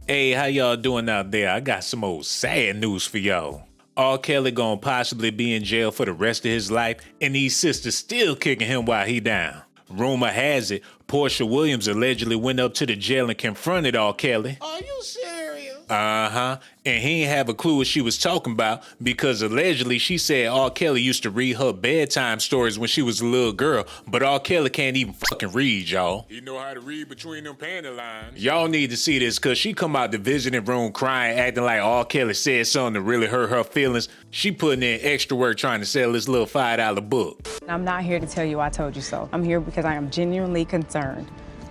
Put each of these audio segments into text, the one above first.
Hey, how y'all doing out there? I got some old sad news for y'all. R. Kelly gonna possibly be in jail for the rest of his life, and these sisters still kicking him while he down. Rumor has it, Porsha Williams allegedly went up to the jail and confronted R. Kelly. Are you serious? Uh-huh. And he ain't have a clue what she was talking about because allegedly she said R. Kelly used to read her bedtime stories when she was a little girl, but R. Kelly can't even fucking read, y'all. He know how to read between them panty lines. Y'all need to see this because she come out the visiting room crying, acting like R. Kelly said something that really hurt her feelings. She putting in extra work trying to sell this little $5 book. I'm not here to tell you I told you so. I'm here because I am genuinely concerned.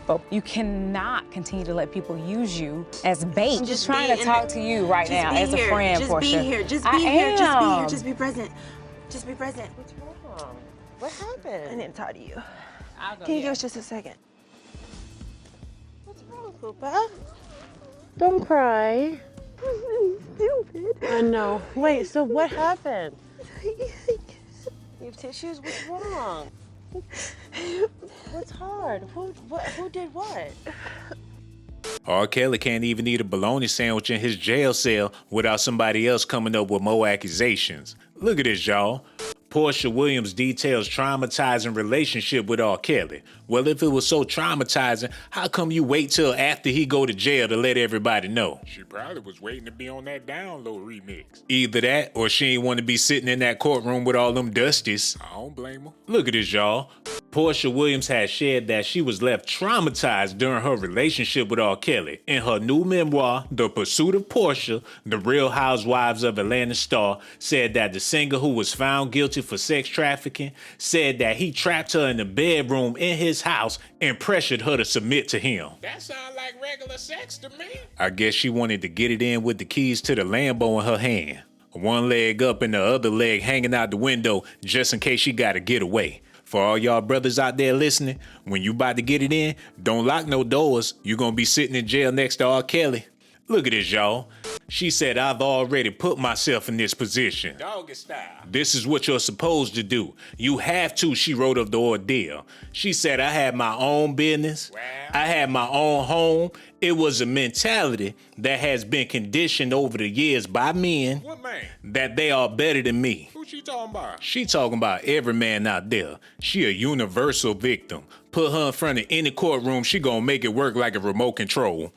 But you cannot continue to let people use you as bait. I'm just trying to talk to you right now as a friend, Porsha. Just be here. Just be here. Just be here. Just be present. Just be present. What's wrong? What happened? I need to talk to you. Can Can you give us just a second? What's wrong, Poopa? Don't cry. Stupid. I know. Wait, so what happened? You You have tissues? What's wrong? What's hard? Who did what? R. Kelly can't even eat a bologna sandwich in his jail cell without somebody else coming up with more accusations. Look at this, y'all. Porsha Williams details traumatizing relationship with R. Kelly. Well, if it was so traumatizing, how come you wait till after he go to jail to let everybody know? She probably was waiting to be on that download remix. Either that or she ain't want to be sitting in that courtroom with all them dusties. I don't blame her. Look at this, y'all. Porsha Williams has shared that she was left traumatized during her relationship with R. Kelly. In her new memoir, The Pursuit of Porsha, The Real Housewives of Atlanta star said that the singer who was found guilty for sex trafficking said that he trapped her in the bedroom in his house and pressured her to submit to him. That sound like regular sex to me. I guess she wanted to get it in with the keys to the Lambo in her hand. One leg up and the other leg hanging out the window just in case she gotta get away. For all y'all brothers out there listening, when you about to get it in, don't lock no doors. You gonna be sitting in jail next to R. Kelly. Look at this, y'all. She said, I've already put myself in this position. Doggy style. This is what you're supposed to do. You have to, she wrote of the ordeal. She said, I had my own business. Wow. I had my own home. It was a mentality that has been conditioned over the years by men What man? that they are better than me. Who she talking about? She talking about every man out there. She a universal victim. Put her in front of any courtroom, she gonna make it work like a remote control.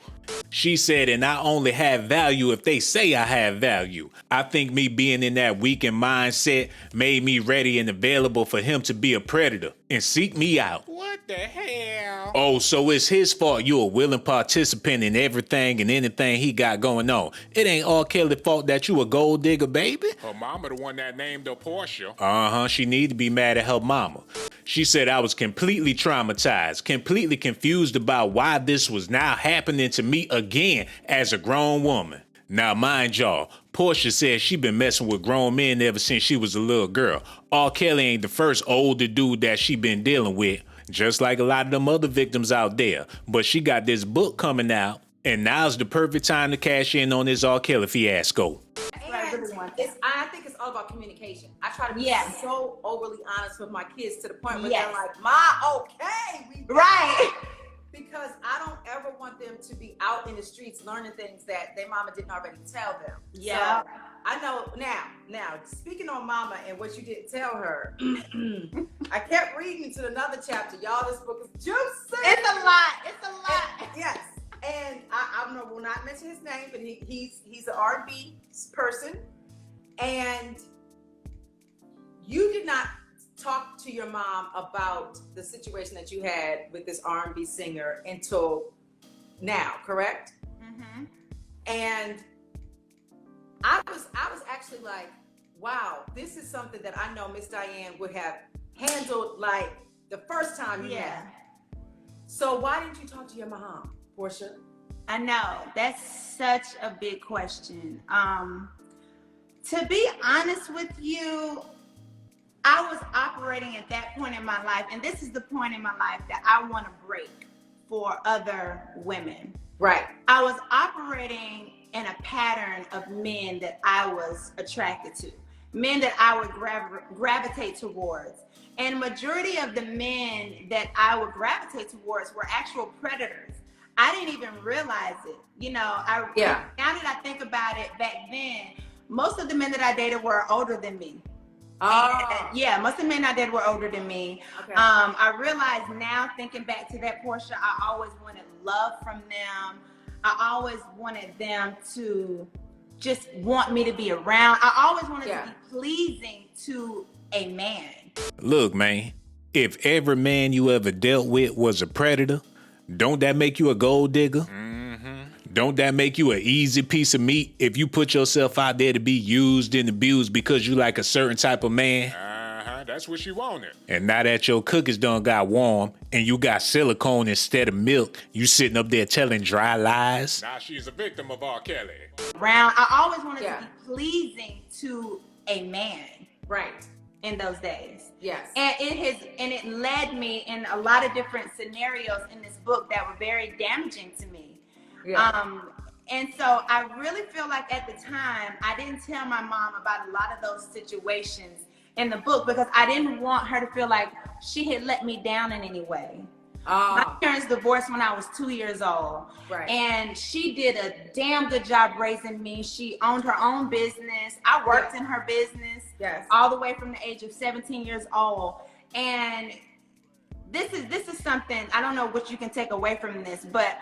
She said, and I only have value if they say I have value. I think me being in that weakened mindset made me ready and available for him to be a predator and seek me out. What the hell? Oh, so it's his fault you're a willing participant in everything and anything he got going on. It ain't R. Kelly's fault that you a gold digger, baby. Her mama the one that named her Porsha. Uh-huh, she need to be mad at her mama. She said I was completely traumatized, completely confused about why this was now happening to me again as a grown woman. Now, mind y'all, Porsha said she been messing with grown men ever since she was a little girl. R. Kelly ain't the first older dude that she been dealing with, just like a lot of them other victims out there. But she got this book coming out, and now's the perfect time to cash in on this R. Kelly fiasco. I think it's all about communication. I try to be so overly honest with my kids to the point where they're like, Ma, okay. Right. Because I don't ever want them to be out in the streets learning things that their mama didn't already tell them. Yeah. So I know now, speaking on mama and what you didn't tell her, I kept reading to another chapter. Y'all, this book is juicy. It's a lot. Yes. And I will not mention his name, but he's an R&B person. And you did not talk to your mom about the situation that you had with this R&B singer until now, correct? Mm-hmm. And I was actually like, wow, this is something that I know Miss Diane would have handled like the first time you met. So why didn't you talk to your mom, Porsha? I know, that's such a big question. To be honest with you, I was operating at that point in my life, and this is the point in my life that I want to break for other women. Right. I was operating in a pattern of men that I was attracted to, men that I would gravitate towards. And majority of the men that I would gravitate towards were actual predators. I didn't even realize it. You know, now that I think about it, back then, most of the men that I dated were older than me. Yeah, most of the men I dated were older than me. Okay. I realize now, thinking back to that, Porsha, I always wanted love from them. I always wanted them to just want me to be around. I always wanted to be pleasing to a man. Look, man, if every man you ever dealt with was a predator, don't that make you a gold digger? Don't that make you an easy piece of meat if you put yourself out there to be used and abused because you like a certain type of man? That's what she wanted. And now that your cookies done got warm and you got silicone instead of milk, you sitting up there telling dry lies? Now she's a victim of R. Kelly. I always wanted to be pleasing to a man. Right. In those days. Yes. And it led me in a lot of different scenarios in this book that were very damaging to me. Yeah. And so I really feel like at the time, I didn't tell my mom about a lot of those situations in the book because I didn't want her to feel like she had let me down in any way. My parents divorced when I was 2 years old. Right. And she did a damn good job raising me. She owned her own business. I worked in her business all the way from the age of 17 years old. And this is something, I don't know what you can take away from this, but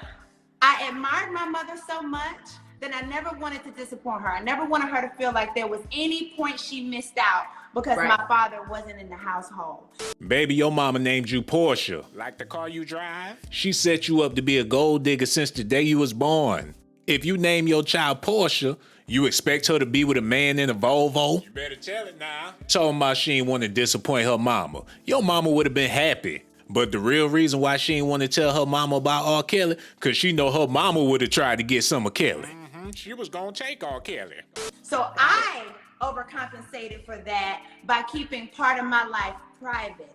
I admired my mother so much that I never wanted to disappoint her. I never wanted her to feel like there was any point she missed out because my father wasn't in the household. Baby, your mama named you Porsha. Like the car you drive? She set you up to be a gold digger since the day you was born. If you name your child Porsha, you expect her to be with a man in a Volvo? You better tell it now. Talking about she ain't want to disappoint her mama. Your mama would have been happy. But the real reason why she ain't want to tell her mama about R. Kelly, because she know her mama would have tried to get some of Kelly. She was going to take R. Kelly. So I overcompensated for that by keeping part of my life private.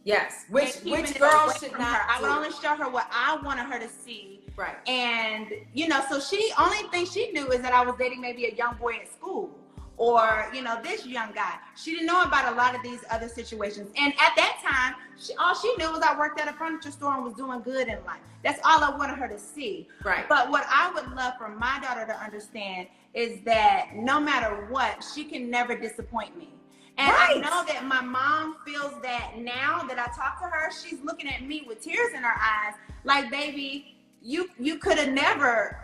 Yes, which girls should not do. I would only show her what I wanted her to see. Right. And, you know, so only thing she knew is that I was dating maybe a young boy at school. Or, you know, this young guy. She didn't know about a lot of these other situations. And at that time, all she knew was I worked at a furniture store and was doing good in life. That's all I wanted her to see. Right. But what I would love for my daughter to understand is that no matter what, she can never disappoint me. And I know that my mom feels that now that I talk to her, she's looking at me with tears in her eyes. Like, baby, you would have never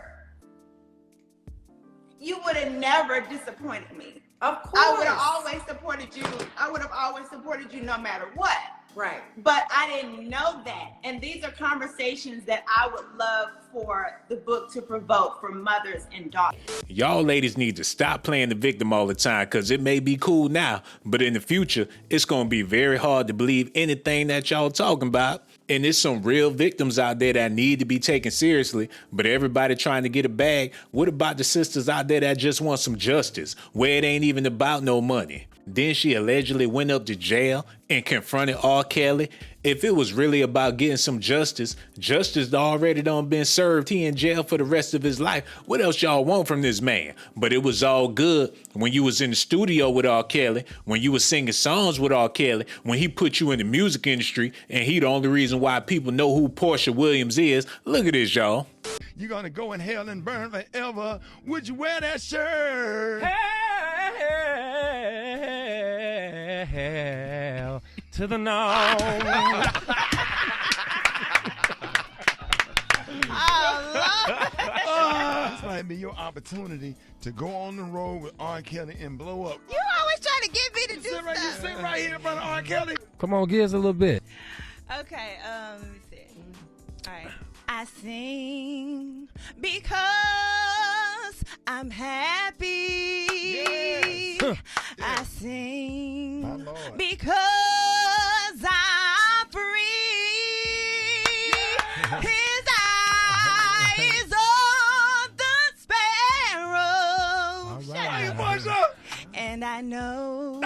disappointed me. Of course. I would have always supported you. I would have always supported you no matter what. Right. But I didn't know that. And these are conversations that I would love for the book to provoke for mothers and daughters. Y'all ladies need to stop playing the victim all the time because it may be cool now, but in the future, it's going to be very hard to believe anything that y'all talking about. And there's some real victims out there that need to be taken seriously, but everybody trying to get a bag. What about the sisters out there that just want some justice, where it ain't even about no money? Then she allegedly went up to jail and confronted R. Kelly. If it was really about getting some justice already done been served. He in jail for the rest of his life. What else y'all want from this man? But it was all good when you was in the studio with R. Kelly, when you was singing songs with R. Kelly, when he put you in the music industry, and he the only reason why people know who Porsha Williams is. Look at this, y'all. You're gonna go in hell and burn forever. Would you wear that shirt? Hell to the no. This might be your opportunity to go on the road with R. Kelly and blow up. You always trying to get me to do stuff. You sit right here in front of R. Kelly. Come on, give us a little bit. Okay, let me see. All right. I sing because I'm happy. Yes. I sing because I'm free. Yeah. His eyes on the sparrow. All right. And I know.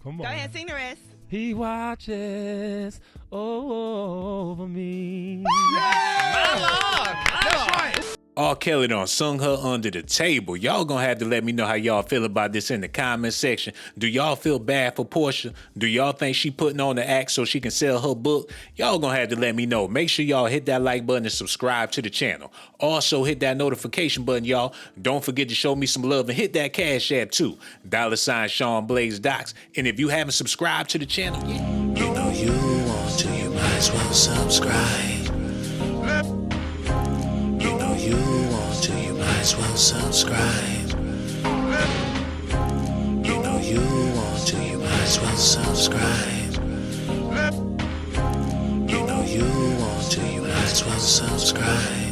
Come on. Go ahead, sing the rest. He watches over me. Yeah. My Lord. That's right. R. Kelly done sung her under the table. Y'all gonna have to let me know how y'all feel about this in the comment section. Do y'all feel bad for Porsha? Do y'all think she putting on the act so she can sell her book? Y'all gonna have to let me know. Make sure y'all hit that like button and subscribe to the channel. Also hit that notification button, y'all. Don't forget to show me some love and hit that Cash App too. $ Sean Blaze Docs. And if you haven't subscribed to the channel yet, you know you want to, you might as well subscribe. You want to, you might as well subscribe. You know you want to, you might as well subscribe. You know you want to, you might as well subscribe.